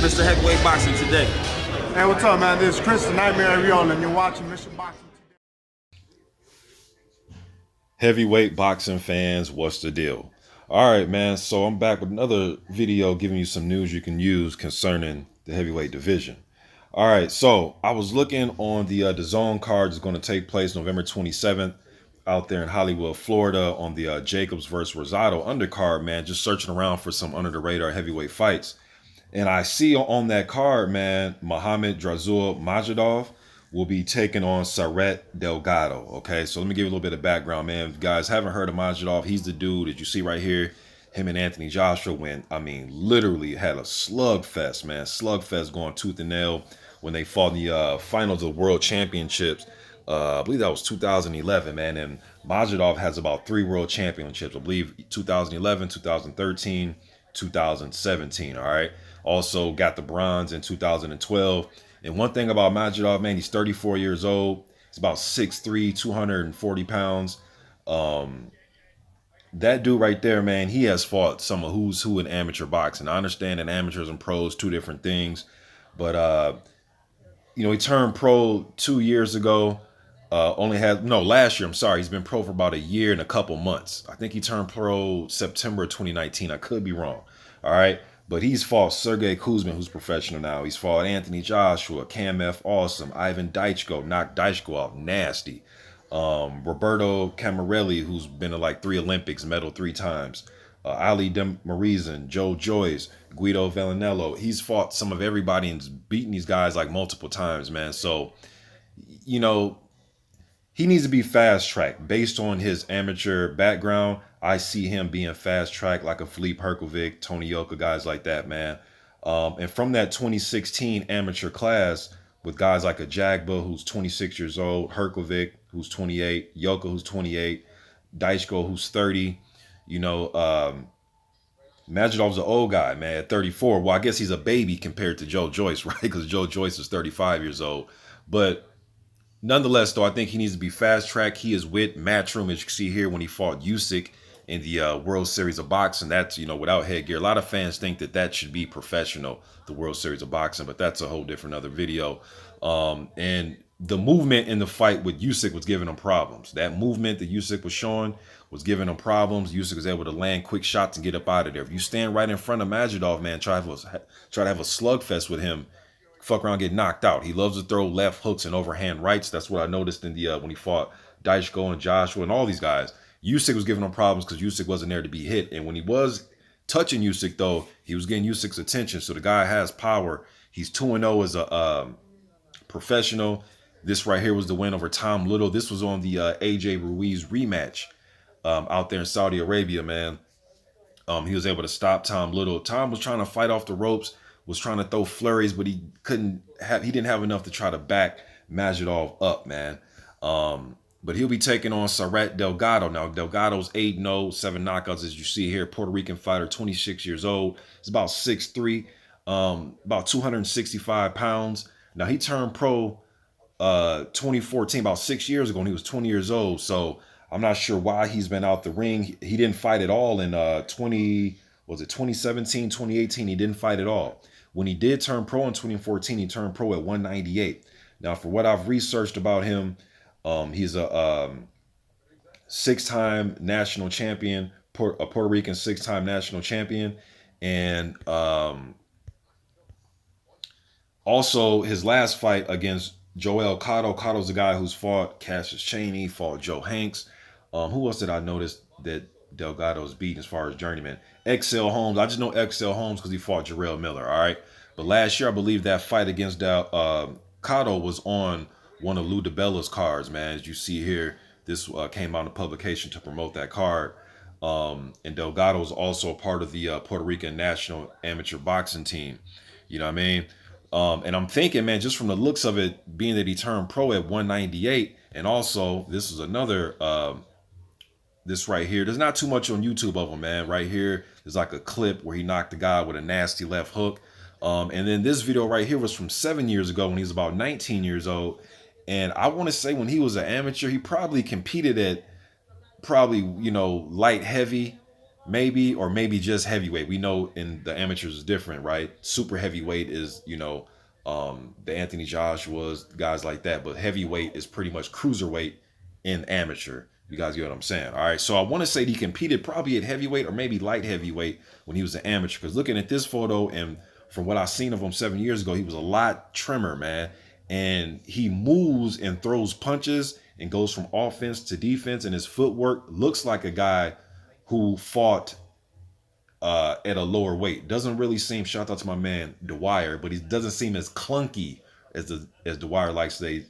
Mr. Heavyweight Boxing Today. Hey, what's up, man? This is Chris, the Nightmare Ariola, and you're watching Mr. Boxing Today. Heavyweight boxing fans, what's the deal? All right, man. So I'm back with another video giving you some news you can use concerning the heavyweight division. All right, so I was looking on the DAZN card that's going to take place November 27th out there in Hollywood, Florida, on the Jacobs versus RASADO undercard, man. Just searching around for some under the radar heavyweight fights. And I see on that card, man, Mahommedrasul Majidov will be taking on Sahret Delgado. Okay, so let me give you a little bit of background, man. If you guys haven't heard of Majidov, he's the dude that you see right here. Him and Anthony Joshua went, I mean, literally had a slugfest, man. Slugfest going tooth and nail when they fought in the finals of the World Championships. I believe that was 2011, man. And Majidov has about 3 World Championships. I believe 2011, 2013, 2017, all right? Also got the bronze in 2012. And one thing about Majidov, man, he's 34 years old. He's about 6'3", 240 pounds. That dude right there, man, he has fought some of who's who in amateur boxing. I understand that amateurs and pros, 2 different things. But, you know, he turned pro 2 years ago. Last year, I'm sorry. He's been pro for about a year and a couple months. I think he turned pro September 2019. I could be wrong. All right. But he's fought Sergey Kuzmin, who's professional now. He's fought Anthony Joshua, Cam F. Awesome, Ivan Daichko, knocked Daichko out nasty. Roberto Camarelli, who's been to like 3 Olympics, medal 3 times. Ali Demarizan, Joe Joyce, Guido Villanello. He's fought some of everybody and beaten these guys like multiple times, man. So, you know, he needs to be fast-tracked. Based on his amateur background, I see him being fast-tracked like a Philippe Herkovic, Tony Yoka, guys like that, man. And from that 2016 amateur class with guys like a Jagba, who's 26 years old, Herkovic, who's 28, Yoka, who's 28, Daichko, who's 30, you know, Majidov's an old guy, man, at 34. Well, I guess he's a baby compared to Joe Joyce, right? Because Joe Joyce is 35 years old. But nonetheless, though, I think he needs to be fast-tracked. He is with Matchroom, as you can see here, when he fought Usyk in the World Series of Boxing. That's, you know, without headgear. A lot of fans think that that should be professional, the World Series of Boxing, but that's a whole different other video. And the movement in the fight with Usyk was giving him problems. That movement that Usyk was showing was giving him problems. Usyk was able to land quick shots and get up out of there. If you stand right in front of Majidov, man, try to have a slugfest with him, fuck around, get knocked out. He loves to throw left hooks and overhand rights. That's what I noticed in the when he fought Daichko and Joshua and all these guys. Usyk was giving him problems because Usyk wasn't there to be hit. And when he was touching Usyk, though, he was getting Usyk's attention. So the guy has power. He's 2-0 as a professional. This right here was the win over Tom Little. This was on the AJ Ruiz rematch out there in Saudi Arabia, man. He was able to stop Tom Little. Tom was trying to fight off the ropes, was trying to throw flurries, but he didn't have enough to try to back Majidov up, man. But he'll be taking on Sahret Delgado. Now, Delgado's 8-0, 7 knockouts, as you see here. Puerto Rican fighter, 26 years old. He's about 6'3", about 265 pounds. Now, he turned pro 2014, about 6 years ago, and he was 20 years old. So I'm not sure why he's been out the ring. He didn't fight at all in 2017, 2018. He didn't fight at all. When he did turn pro in 2014, he turned pro at 198. Now, for what I've researched about him, he's a 6-time national champion, a Puerto Rican 6-time national champion. And also his last fight against Joel Cotto. Cotto's the guy who's fought Cassius Chaney, fought Joe Hanks. Who else did I notice that Delgado's beat as far as journeyman? Excel Holmes. I just know Excel Holmes because he fought Jarrell Miller, all right? But last year, I believe that fight against Cotto was on one of Lou DiBella's cards, man. As you see here, this came out in a publication to promote that card. And Delgado is also a part of the Puerto Rican national amateur boxing team. You know what I mean? And I'm thinking, man, just from the looks of it, being that he turned pro at 198, and also this is another, this right here, there's not too much on YouTube of him, man. Right here, there's like a clip where he knocked the guy with a nasty left hook. And then this video right here was from 7 years ago when he was about 19 years old. And I want to say when he was an amateur, he probably competed at you know, light heavy. maybe, or maybe just heavyweight. We know in the amateurs is different, right? Super heavyweight is, you know, the Anthony Joshua's, guys like that. But heavyweight is pretty much cruiserweight in amateur. You guys get what I'm saying? All right. So I want to say he competed probably at heavyweight or maybe light heavyweight when he was an amateur. Because looking at this photo and from what I seen of him 7 years ago, he was a lot trimmer, man. And he moves and throws punches and goes from offense to defense. And his footwork looks like a guy who fought at a lower weight. Doesn't really seem, shout out to my man Dwyer, but he doesn't seem as clunky as Dwyer likes to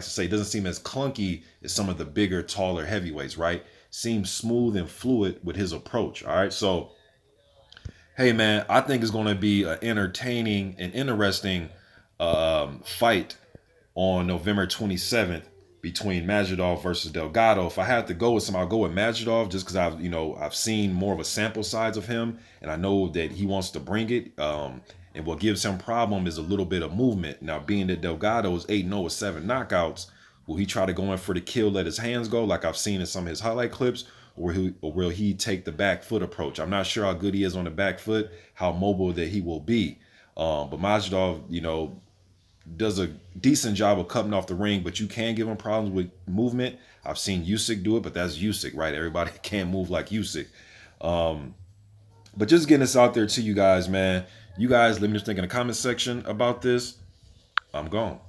say. Doesn't seem as clunky as some of the bigger, taller heavyweights, right? Seems smooth and fluid with his approach. All right. So hey man, I think it's gonna be an entertaining and interesting fight on November 27th between Majidov versus Delgado. If I had to go with some, I'll go with Majidov just because I've seen more of a sample size of him and I know that he wants to bring it. And what gives him problem is a little bit of movement. Now, being that Delgado is 8-0 with 7 knockouts, will he try to go in for the kill, let his hands go like I've seen in some of his highlight clips, or will he take the back foot approach? I'm not sure how good he is on the back foot, how mobile that he will be. But Majidov, does a decent job of cutting off the ring, but you can give him problems with movement. I've seen Usyk do it, but that's Usyk, right? Everybody can't move like Usyk. But just getting this out there to you guys, man. You guys, let me just think in the comment section about this. I'm gone.